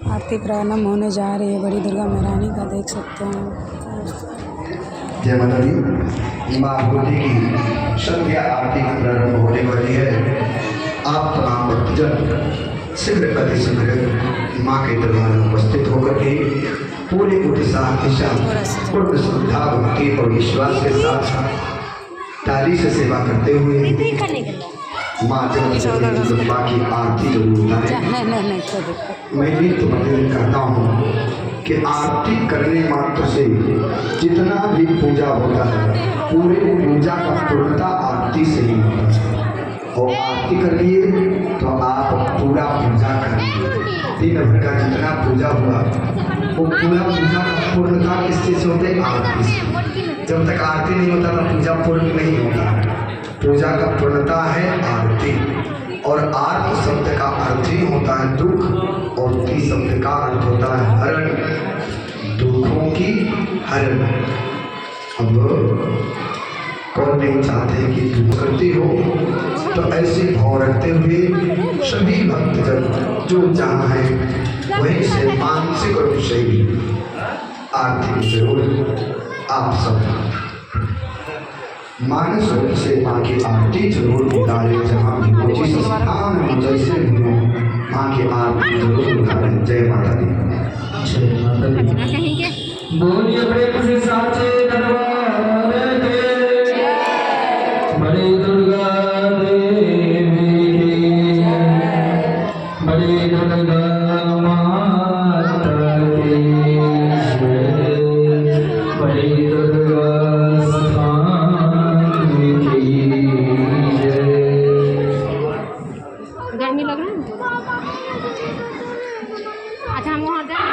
आरती प्रारंभ होने जा रही है बड़ी दुर्गा महारानी का, देख सकते हैं। जय माता दी। माँ भोले की संध्या आरती प्रारंभ होने वाली है। आप तमाम भक्तजन शीघ्र अतिशीघ्र माँ के दरबार में उपस्थित होकर के पूरे उत्साह के साथ पूर्ण श्रद्धा भक्ति और विश्वास के साथ ताली से सेवा करते हुए माँ जगदम्बा माँ की आरती जरूर उतारें। मैं भी तुम्हें कहता हूँ कि आरती करने मात्र से जितना भी पूजा होता है पूरे पूजा का पूर्णता आरती से ही होता है। और आरती कर लिए तो आप पूरा पूजा करिए। दिन भर का जितना पूजा हुआ वो पूरा पूजा का पूर्णता किस चीज़ से होता है? आरती से। जब तक आरती नहीं होता तो पूजा पूर्ण नहीं होता। पूजा का पूर्णता है आरती। और आर्त शब्द का अर्थ ही होता है दुख और ती शब्द का अर्थ होता है हरण, दुखों की हरण। अब कौन नहीं चाहते कि दुख करती हो, तो ऐसे भाव रखते हुए सभी भक्तजन जो जहाँ है वहीं से मानसिक रूप से भी आरती में जरूर आप सब मानस रूप से माँ की आरती जरूर उतारे। जहाँ भी हो जिस स्थान में जैसे भी हो माँ की आरती जरूर उतारे। जय माता दी। जय माता दी। बोलिए प्रेम से साचे दरबार के बड़ी दुर्गा देवी की, बड़ी दुर्गा माता की, बड़ी दुर्गा गर्मी लग रहा है। अच्छा हम वहाँ जाए।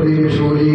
बिहारी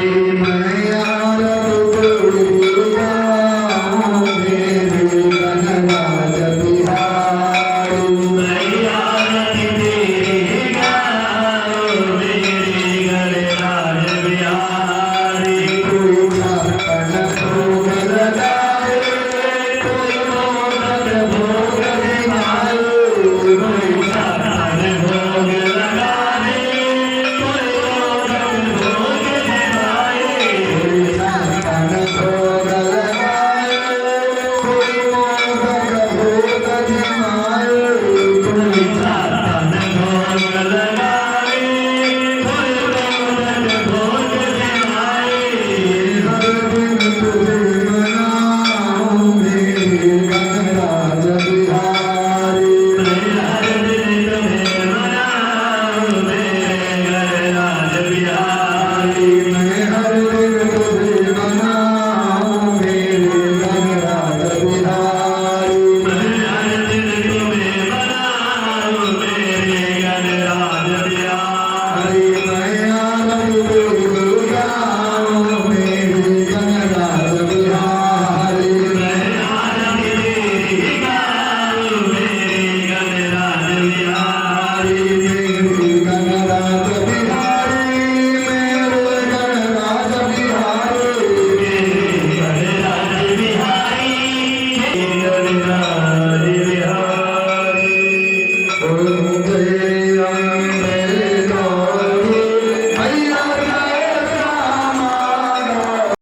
मैं